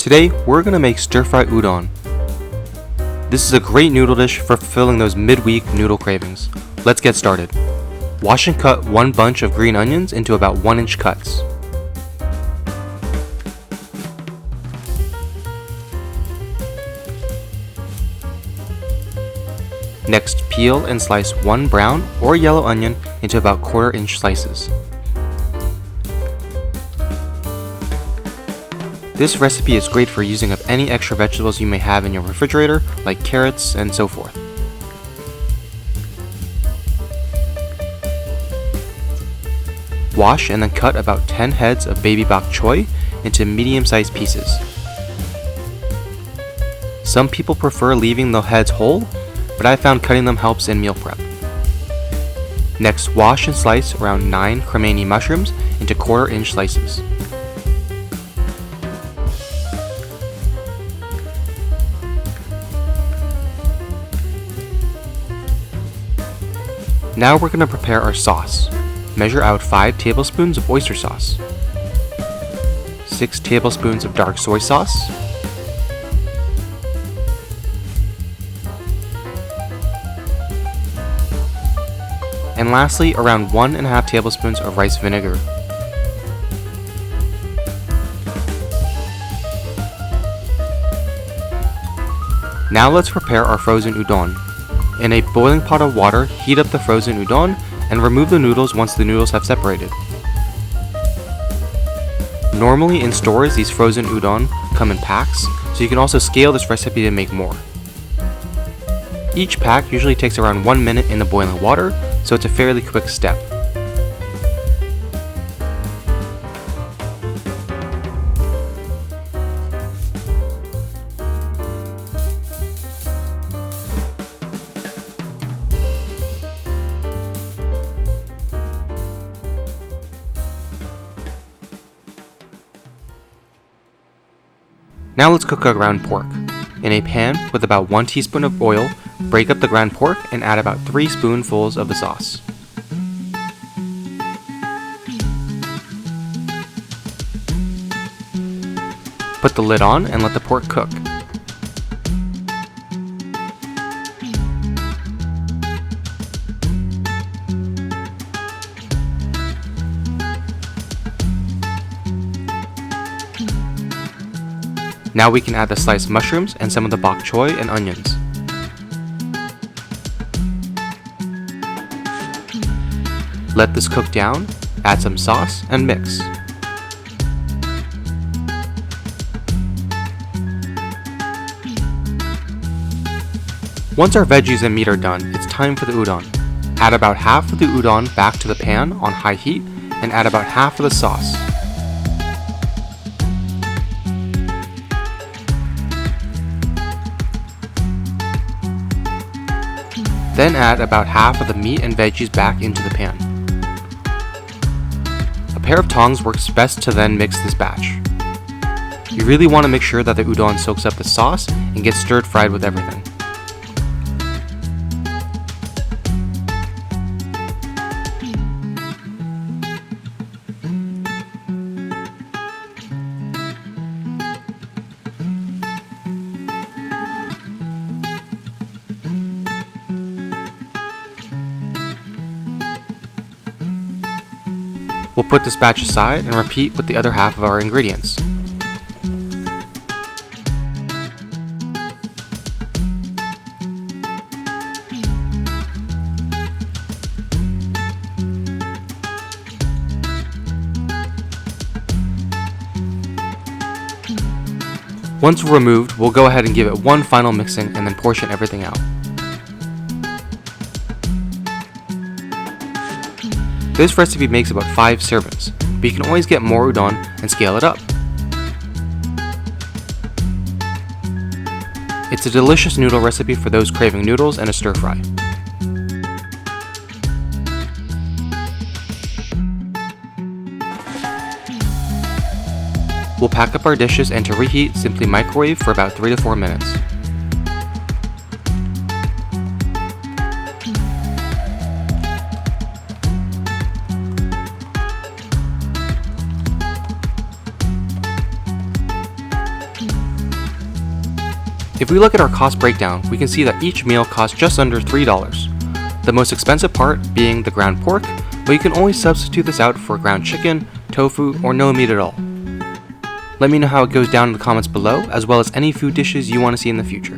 Today, we're going to make Stir Fry Udon. This is a great noodle dish for fulfilling those midweek noodle cravings. Let's get started. Wash and cut one bunch of green onions into about 1-inch cuts. Next, peel and slice one brown or yellow onion into about 1/4-inch slices. This recipe is great for using up any extra vegetables you may have in your refrigerator, like carrots and so forth. Wash and then cut about 10 heads of baby bok choy into medium-sized pieces. Some people prefer leaving the heads whole, but I found cutting them helps in meal prep. Next, wash and slice around 9 cremini mushrooms into 1/4-inch slices. Now we're going to prepare our sauce. Measure out 5 tablespoons of oyster sauce, 6 tablespoons of dark soy sauce, and lastly around 1.5 tablespoons of rice vinegar. Now let's prepare our frozen udon. In a boiling pot of water, heat up the frozen udon and remove the noodles once the noodles have separated. Normally in stores, these frozen udon come in packs, so you can also scale this recipe to make more. Each pack usually takes around 1 minute in the boiling water, so it's a fairly quick step. Now let's cook our ground pork. In a pan with about 1 teaspoon of oil, break up the ground pork and add about 3 spoonfuls of the sauce. Put the lid on and let the pork cook. Now we can add the sliced mushrooms and some of the bok choy and onions. Let this cook down, add some sauce, and mix. Once our veggies and meat are done, it's time for the udon. Add about half of the udon back to the pan on high heat and add about half of the sauce. Then add about half of the meat and veggies back into the pan. A pair of tongs works best to then mix this batch. You really want to make sure that the udon soaks up the sauce and gets stir fried with everything. We'll put this batch aside and repeat with the other half of our ingredients. Once removed, we'll go ahead and give it one final mixing and then portion everything out. This recipe makes about 5 servings, but you can always get more udon and scale it up. It's a delicious noodle recipe for those craving noodles and a stir fry. We'll pack up our dishes and to reheat, simply microwave for about 3 to 4 minutes. If we look at our cost breakdown, we can see that each meal costs just under $3. The most expensive part being the ground pork, but you can always substitute this out for ground chicken, tofu, or no meat at all. Let me know how it goes down in the comments below, as well as any food dishes you want to see in the future.